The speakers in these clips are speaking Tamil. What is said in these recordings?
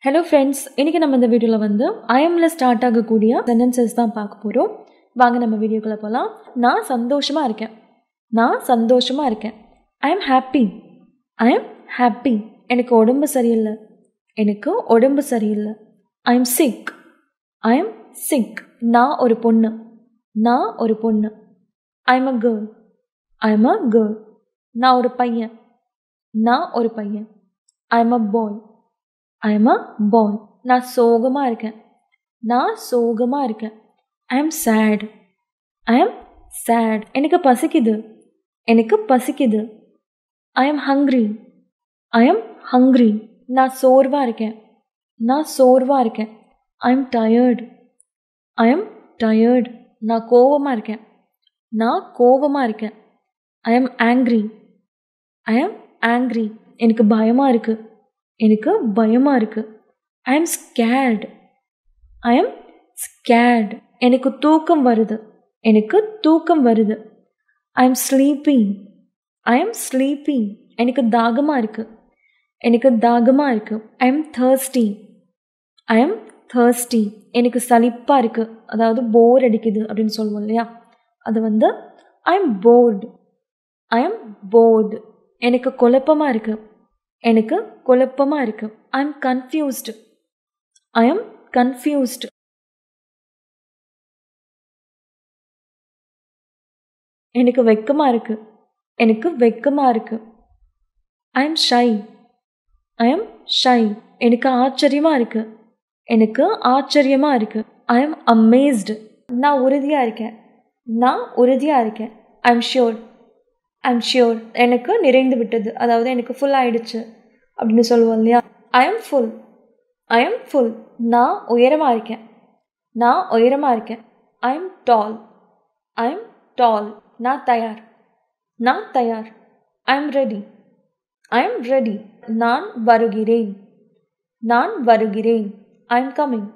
ஹலோ ஃப்ரெண்ட்ஸ், இன்றைக்கி நம்ம இந்த வீடியோவில் வந்து ஐஎம்ல ஸ்டார்ட் ஆகக்கூடிய சென்டென்சஸ் தான் பார்க்க போகிறோம். வாங்க நம்ம வீடியோக்குள்ளே போகலாம். நான் சந்தோஷமாக இருக்கேன். நான் சந்தோஷமாக இருக்கேன். I am happy. I am happy. எனக்கு உடம்பு சரியில்லை. எனக்கு உடம்பு சரியில்லை. I am sick. I am sick. நான் ஒரு பொண்ணு. நான் ஒரு பொண்ணு. I am a girl. I am a girl. நான் ஒரு பையன். நான் ஒரு பையன். I am a boy. I am a boy. நான் சோகமாக இருக்கேன். நான் சோகமாக இருக்கேன். I am sad. I am sad. எனக்கு பசிக்குது. எனக்கு பசிக்குது. I am hungry. I am hungry. நான் சோர்வாக இருக்கேன். நான் சோர்வாக இருக்கேன். I M tired. I am tired. நான் கோவமாக இருக்கேன். நான் கோவமாக இருக்கேன். I M angry. I am angry. எனக்கு பயமாக இருக்குது. எனக்கு பயமாக இருக்குது. I M scared. I am scared. எனக்கு தூக்கம் வருது. எனக்கு தூக்கம் வருது. I am sleeping. I am sleeping. எனக்கு தாகமாக இருக்குது. எனக்கு தாகமாக இருக்குது. I M thirsty. I am thirsty. எனக்கு சலிப்பாக இருக்குது, அதாவது போர் அடிக்குது அப்படின்னு சொல்லுவோம் இல்லையா, அது வந்து I am board. I am board. எனக்கு குழப்பமாக இருக்குது. எனக்கு குழப்பமாக இருக்குது. I M confused. I am confused. எனக்கு வெக்கமாக இருக்குது. எனக்கு வெக்கமாக இருக்குது. I M shy. I am shy. எனக்கு ஆச்சரியமாக இருக்குது. எனக்கு ஆச்சரியமாக இருக்குது. I M amazed. நான் உறுதியாக இருக்கேன். நான் உறுதியாக இருக்கேன். I M sure. I am sure. எனக்கு நிறைந்து விட்டது, அதாவது எனக்கு ஃபுல் ஆகிடுச்சு அப்படின்னு சொல்லுவோம் இல்லையா. I am full. I am full. நான் உயரமாக இருக்கேன். நான் உயரமாக இருக்கேன். I am tall. I am tall. நான் தயார். நான் தயார். I am ready. I am ready. நான் வருகிறேன். நான் வருகிறேன். I am coming.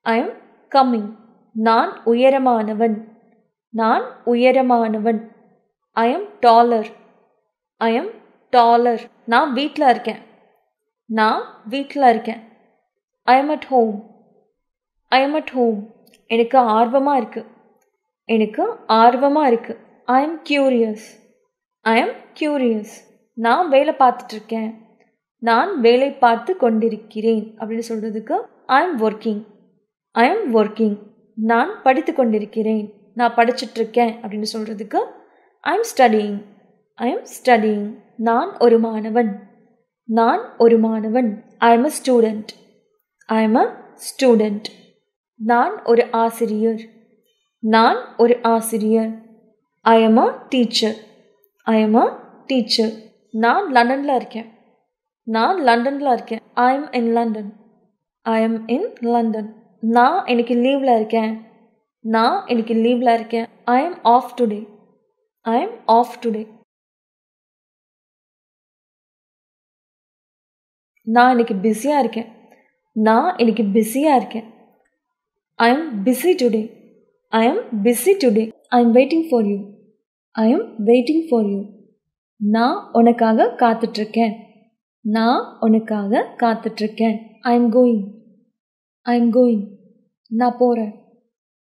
I am coming. நான் உயரமானவன். நான் உயரமானவன். I am taller. I am taller. நான் வீட்டில் இருக்கேன். நான் வீட்டில் இருக்கேன். I am at home. I am at home. எனக்கு ஆர்வமாக இருக்குது. எனக்கு ஆர்வமாக இருக்குது. I M curious. I am curious. நான் வேலை பார்த்துட்ருக்கேன். நான் வேலை பார்த்து கொண்டிருக்கிறேன் அப்படின்னு சொல்கிறதுக்கு I am working. I am working. நான் படித்து கொண்டிருக்கிறேன். நான் படிச்சுட்ருக்கேன் அப்படின்னு சொல்கிறதுக்கு I M studying. I am studying. நான் ஒரு மாணவன். நான் ஒரு மாணவன். ஐ am a student. I am a student. நான் ஒரு ஆசிரியர். நான் ஒரு ஆசிரியர். ஐ am a teacher. I am a teacher. நான் லண்டனில் இருக்கேன். நான் லண்டனில் இருக்கேன். I am in London. I am in London. நான் இன்னைக்கு லீவில் இருக்கேன். நான் இன்னைக்கு லீவில் இருக்கேன். I am off today. I am off today. நான் இன்னைக்கு பிஸியாக இருக்கேன். நான் இன்னைக்கு பிஸியாக இருக்கேன். I am busy today. I am busy today. I am waiting for you. I am waiting for you. நான் உனக்காக காத்துட்ருக்கேன். நான் உனக்காக காத்துட்ருக்கேன். I am going. I am going. நான் போகிறேன்.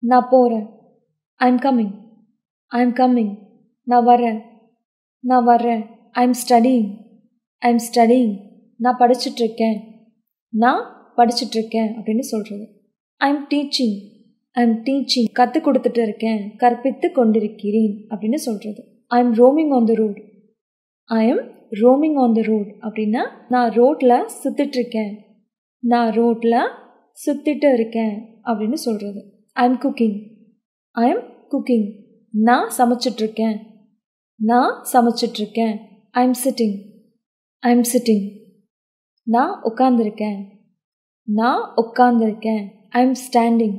நான் போகிறேன். I am coming. I am coming. நான் வர்றேன். நான் வர்றேன். I am studying. I am studying. நான் படிச்சுட்ருக்கேன். நான் படிச்சுட்ருக்கேன் அப்படின்னு சொல்கிறது. I M teaching. I am teaching. கற்றுக் கொடுத்துட்டு இருக்கேன். கற்பித்து கொண்டிருக்கிறேன் அப்படின்னு சொல்கிறது. I M roaming on the road. I am roaming on the road அப்படின்னா நான் ரோட்டில் சுற்றிட்டுருக்கேன். நான் ரோட்டில் சுற்றிட்டு இருக்கேன் அப்படின்னு சொல்கிறது. I am cooking. I am cooking. நான் சமைச்சிட்ருக்கேன். நான் சமைச்சிட்ருக்கேன். I am sitting. I am sitting. நான் உட்காந்துருக்கேன். நான் உட்காந்துருக்கேன். I am standing.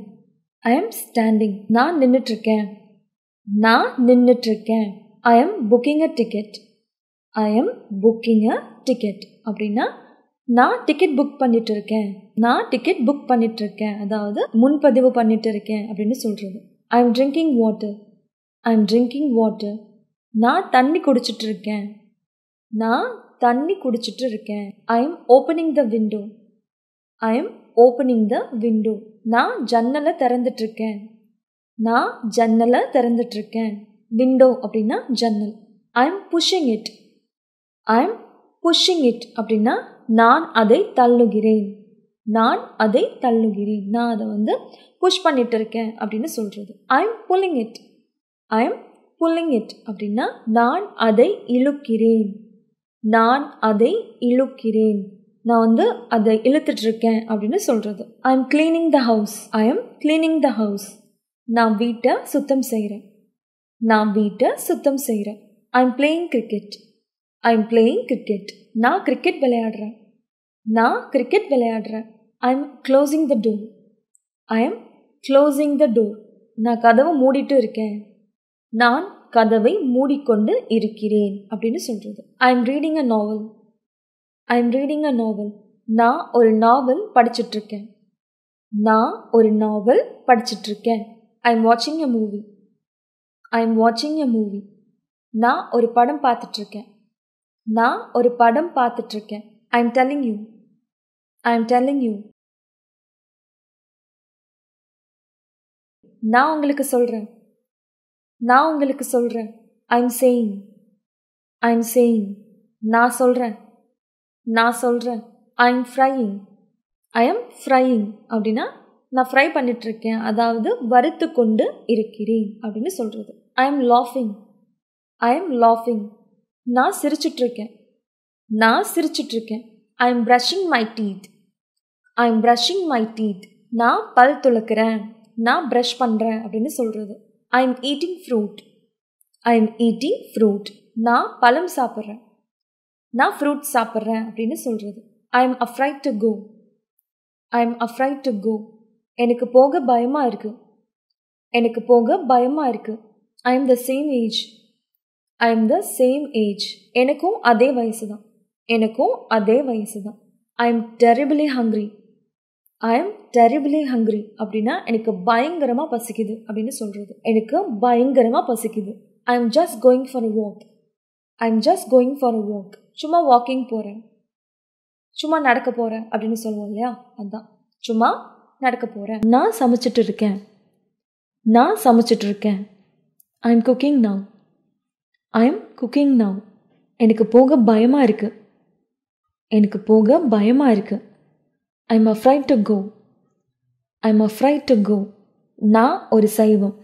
I am standing. நான் நின்றுட்டுருக்கேன். நான் நின்றுட்டுருக்கேன். I am booking a ticket. I am booking a ticket அப்படின்னா நான் டிக்கெட் புக் பண்ணிட்டு இருக்கேன். நான் டிக்கெட் புக் பண்ணிட்டு இருக்கேன், அதாவது முன்பதிவு பண்ணிட்டு இருக்கேன் அப்படின்னு சொல்கிறது. I M drinking water. I am drinking water. நான் தண்ணி குடிச்சிட்டு இருக்கேன். நான் தண்ணி குடிச்சிட்டு இருக்கேன். I M opening the window. I am opening the window. நான் ஜன்னலை திறந்துட்டுருக்கேன். நான் ஜன்னலை திறந்துட்டுருக்கேன். விண்டோ அப்படின்னா ஜன்னல். I am pushing it. I M pushing it அப்படின்னா நான் அதை தள்ளுகிறேன். நான் அதை தள்ளுகிறேன். நான் அதை புஷ் பண்ணிட்டு இருக்கேன் அப்படின்னு சொல்கிறது. I am pulling it. I am pulling it அப்படின்னா நான் அதை இழுக்கிறேன். நான் அதை இழுக்கிறேன். நான் அதை இழுத்துட்ருக்கேன் அப்படின்னு சொல்கிறது. I am cleaning the house. I am cleaning the house. நான் வீட்டை சுத்தம் செய்கிறேன். நான் வீட்டை சுத்தம் செய்கிறேன். I am playing cricket. I am playing cricket. நான் கிரிக்கெட் விளையாடுறேன். நான் கிரிக்கெட் விளையாடுறேன். I am closing the door. I am closing the door. நான் கதவை மூடிட்டு இருக்கேன். நான் கதவை மூடிக்கொண்டு இருக்கிறேன் அப்படின்னு சொல்கிறது. I am reading a novel. I am reading a novel. நான் ஒரு நாவல் படிச்சிட்ருக்கேன். நான் ஒரு நாவல் படிச்சிட்ருக்கேன். ஐ எம் வாட்சிங் எ மூவி. ஐ எம் வாட்சிங் எ மூவி. நான் ஒரு படம் பார்த்துட்ருக்கேன். நான் ஒரு படம் பார்த்துட்ருக்கேன். I am telling you. I am telling you. நான் உங்களுக்கு சொல்கிறேன். நான் உங்களுக்கு சொல்கிறேன். I am saying. I am saying. நான் சொல்கிறேன். நான் சொல்கிறேன். I am frying. I am frying அப்படின்னா நான் ஃப்ரை பண்ணிகிட்ருக்கேன், அதாவது வறுத்து கொண்டு இருக்கிறேன் அப்படின்னு சொல்கிறது. ஐ எம் லாஃபிங். ஐ எம் லாஃபிங். நான் சிரிச்சிட்ருக்கேன். நான் சிரிச்சிட்ருக்கேன். I am brushing my teeth. I am brushing my teeth. நான் பல் துளக்கிறேன். நான் ப்ரஷ் பண்ணுறேன் அப்படின்னு சொல்கிறது. I am eating fruit. I am eating fruit. நான் பழம் சாப்பிட்றேன். நான் ஃப்ரூட் சாப்பிட்றேன் அப்படின்னு சொல்கிறது. I am afraid to go. I am afraid to go. எனக்கு போக பயமாக இருக்குது. எனக்கு போக பயமாக இருக்குது. I am the same age. I am the same age. எனக்கும் அதே வயசு தான். எனக்கும் அதே வயசு தான். I am terribly hungry. I am terribly hungry அப்படின்னா எனக்கு பயங்கரமாக பசிக்குது அப்படின்னு சொல்கிறது. எனக்கு பயங்கரமாக பசிக்குது. I am just going for a walk. I am just going for a walk. சும்மா வாக்கிங் போகிறேன். சும்மா நடக்க போகிறேன் அப்படின்னு சொல்லுவோம் இல்லையா, அதுதான் சும்மா நடக்க போகிறேன். நான் சமைச்சிட்டு இருக்கேன். நான் சமைச்சிட்டு இருக்கேன். I am cooking now. I am cooking now. எனக்கு போக பயமாக இருக்குது. எனக்கு போக பயமாக இருக்குது. I am afraid to go. I am afraid to go. நான் ஒரு சைவம்.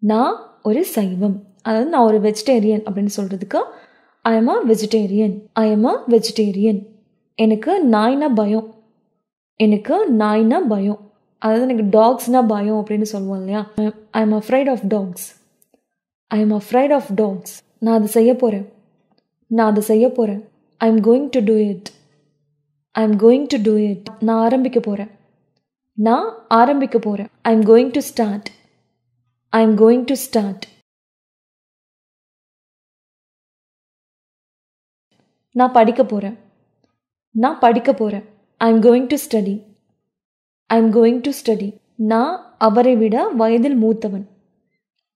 நான் ஒரு சைவம், அதாவது நான் ஒரு வெஜிடேரியன் அப்படின்னு சொல்கிறதுக்கு I am a vegetarian. I am a vegetarian. எனக்கு நாய்னா பயம். எனக்கு நாய்னா பயம், அதாவது எனக்கு டாக்ஸ்னால் பயம் அப்படின்னு சொல்லுவோம் இல்லையா. I am afraid of dogs. I am afraid of dogs. நான் அதை செய்ய போகிறேன். நான் அதை செய்ய போகிறேன். I am going to do it. I am going to do it. நான் ஆரம்பிக்க போகிறேன். நான் ஆரம்பிக்க போகிறேன். I am going to start. I am going to start. நான் படிக்க போகிறேன். நான் படிக்க போகிறேன். I am going to study. I am going to study. நான் அவரை விட வயதில் மூத்தவன்.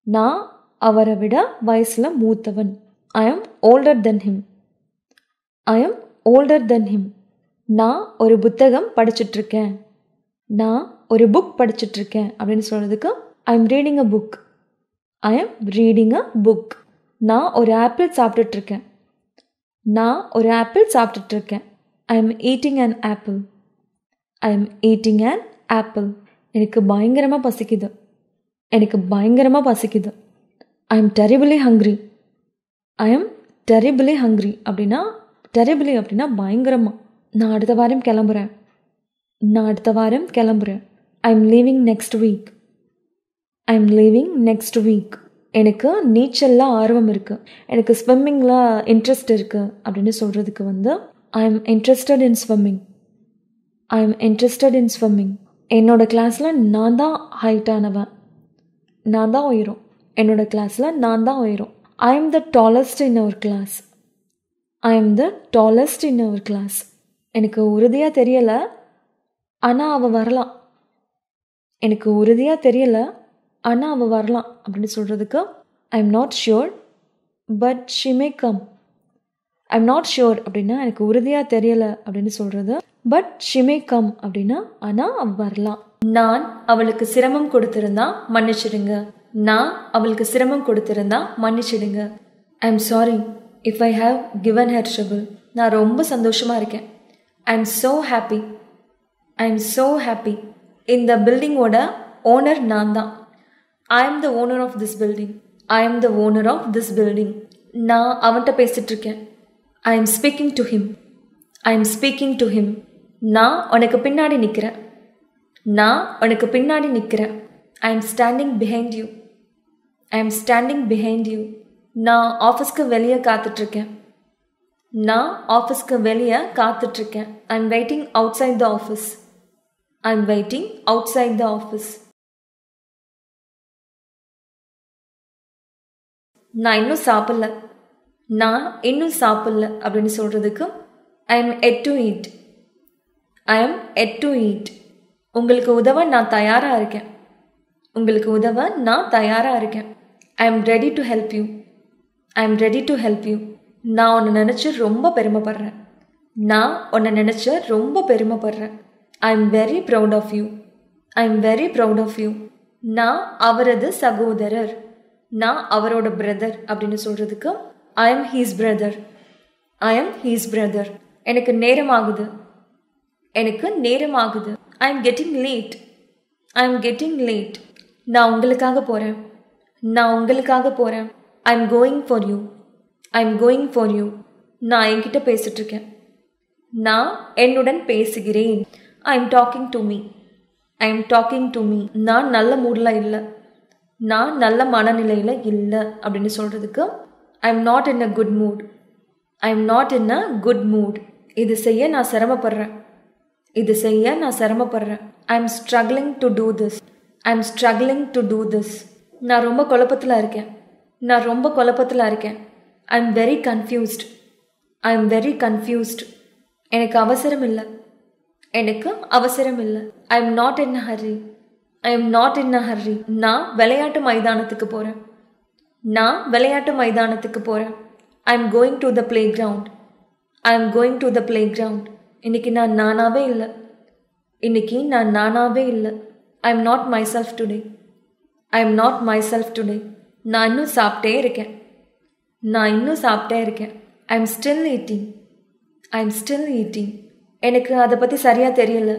நான் அவரை விட வயசில் மூத்தவன். I am older then him. I M older then him. நான் ஒரு புத்தகம் படிச்சிட்ருக்கேன். நான் ஒரு புக் படிச்சிட்ருக்கேன் அப்படின்னு சொல்கிறதுக்கு I am reading a book. I am reading a book. நான் ஒரு ஆப்பிள் சாப்பிட்டுட்ருக்கேன். நான் ஒரு ஆப்பிள் சாப்பிட்டுட்ருக்கேன். I am eating an apple. I am eating an apple. எனக்கு பயங்கரமாக பசிக்குது. எனக்கு பயங்கரமாக பசிக்குது. I am terribly hungry. I am terribly hungry அப்படின்னா டெரிபிளி அப்படின்னா பயங்கரமாக. நான் அடுத்த வாரம் கிளம்புறேன். நான் அடுத்த வாரம் கிளம்புறேன். I am leaving next week. I am leaving next week. எனக்கு நீச்சலில் ஆர்வம் இருக்குது. எனக்கு ஸ்விம்மிங்கில் இன்ட்ரெஸ்ட் இருக்குது அப்படின்னு சொல்கிறதுக்கு I M interested in swimming. I am interested in swimming. என்னோடய கிளாஸில் நான் தான் ஹைட்டானவன். நான் தான் உயரம். என்னோடய கிளாஸில் நான் தான் உயரம். I am the tallest in our class. I am the tallest in our class. எனக்கு உறுதியாக தெரியலை, ஆனால் அவள் வரலாம். எனக்கு உறுதியாக தெரியலை, ஆனால் அவள் வரலாம் அப்படின்னு சொல்கிறதுக்கு I am not sure but she may come. I am not sure அப்படின்னா எனக்கு உறுதியாக தெரியலை அப்படின்னு சொல்கிறது பட் ஷி மே கம் அப்படின்னா ஆனால் அவள் வரலாம். நான் அவளுக்கு சிரமம் கொடுத்துருந்தா மன்னிச்சிடுங்க. நான் அவளுக்கு சிரமம் கொடுத்துருந்தா மன்னிச்சிடுங்க. I am sorry if I have given her trouble. நான் ரொம்ப சந்தோஷமாக இருக்கேன். I am so happy. I am so happy. இந்த பில்டிங்கோட ஓனர் நான் தான். I am the owner of this building. I am the owner of this building. நான் அவன்கிட்ட பேசிகிட்ருக்கேன். I am speaking to him. I am speaking to him. நான் உனக்கு பின்னாடி நிற்கிறேன். நான் உனக்கு பின்னாடி நிற்கிறேன். I am standing behind you. I am standing behind you. நான் ஆஃபீஸ்க்கு வெளியே காத்துட்ருக்கேன். நான் ஆஃபீஸ்க்கு வெளியே காத்துட்ருக்கேன். I am waiting outside the office. I am waiting outside the office. நான் இன்னும் சாப்பிடல. நான் இன்னும் சாப்பிடல அப்படின்னு சொல்கிறதுக்கு I am yet to eat. I am yet to eat. உங்களுக்கு உதவ நான் தயாராக இருக்கேன். உங்களுக்கு உதவ நான் தயாராக இருக்கேன். I am ready to help you. I am ready to help you. நான் உன்னை நினச்சி ரொம்ப பெருமைப்படுறேன். நான் உன்னை நினச்சி ரொம்ப பெருமைப்படுறேன். I am very proud of you. I am very proud of you. நான் அவரது சகோதரர். நான் அவரோட பிரதர் அப்படின்னு சொல்கிறதுக்கு I am his brother. I am his brother. எனக்கு நேரம் ஆகுது. எனக்கு நேரம் ஆகுது. I am getting late. I am getting late. நான் உங்களுக்காக போகிறேன். நான் உங்களுக்காக போகிறேன். I am going for you. I am going for you. நான் என்கிட்ட பேசிகிட்ருக்கேன். நான் என்னுடன் பேசுகிறேன். I am talking to me. I am talking to me. நான் நல்ல மூடில் இல்லை. நான் நல்ல மனநிலையில் இல்லை அப்படின்னு சொல்கிறதுக்கு I am not in a good mood. I am not in a good mood. இது செய்ய நான் சிரமப்படுறேன். இது செய்ய நான் சிரமப்படுறேன். I am struggling to do this. I am struggling to do this. நான் ரொம்ப குழப்பத்தில் இருக்கேன். நான் ரொம்ப குழப்பத்தில் இருக்கேன். I am very confused. I am very confused. எனக்கு அவசரம் இல்லை. எனக்கு அவசரம் இல்லை. I am not in a hurry. I am not in a ஹர்ரி. நான் விளையாட்டு மைதானத்துக்கு போகிறேன். நான் விளையாட்டு மைதானத்துக்கு போகிறேன். I am going to the play ground. I am going to the play ground. இன்றைக்கி நான் நானாகவே இல்லை. இன்றைக்கி நான் நானாகவே இல்லை. I am not my self today. I am not my self today. நான் இன்னும் சாப்பிட்டே இருக்கேன். நான் இன்னும் சாப்பிட்டே இருக்கேன். I am still eating. I am still eating. எனக்கு அதை பற்றி சரியாக தெரியல.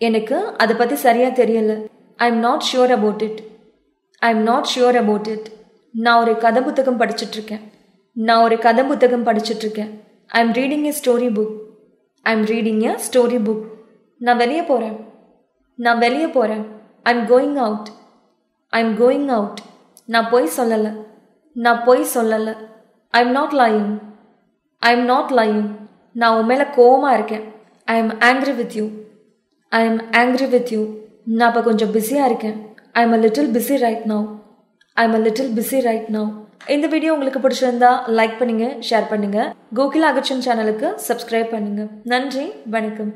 எனக்கு அதை பற்றி சரியாக தெரியல. I am not sure about it. I am not sure about it. நான் ஒரு கதை புத்தகம் படிச்சுட்ருக்கேன். நான் ஒரு கதை புத்தகம் படிச்சுட்ருக்கேன். I am reading a story book. I am reading a story book. நான் வெளியே போகிறேன். நான் வெளியே போகிறேன். I am going out. I am going out. நான் பொய் சொல்லலை. நான் பொய் சொல்லலை. I am not lying. I am not lying. நான் உன் மேலே கோவமாக இருக்கேன். I M angry with you. I M angry with you. நான் இப்போ கொஞ்சம் பிஸியாக இருக்கேன். I am a little busy right now. I am a little busy right now. இந்த வீடியோ உங்களுக்கு பிடிச்சிருந்தா லைக் பண்ணுங்கள், ஷேர் பண்ணுங்கள். கோகிலா அகர்ஷன் சேனலுக்கு சப்ஸ்கிரைப் பண்ணுங்கள். நன்றி, வணக்கம்.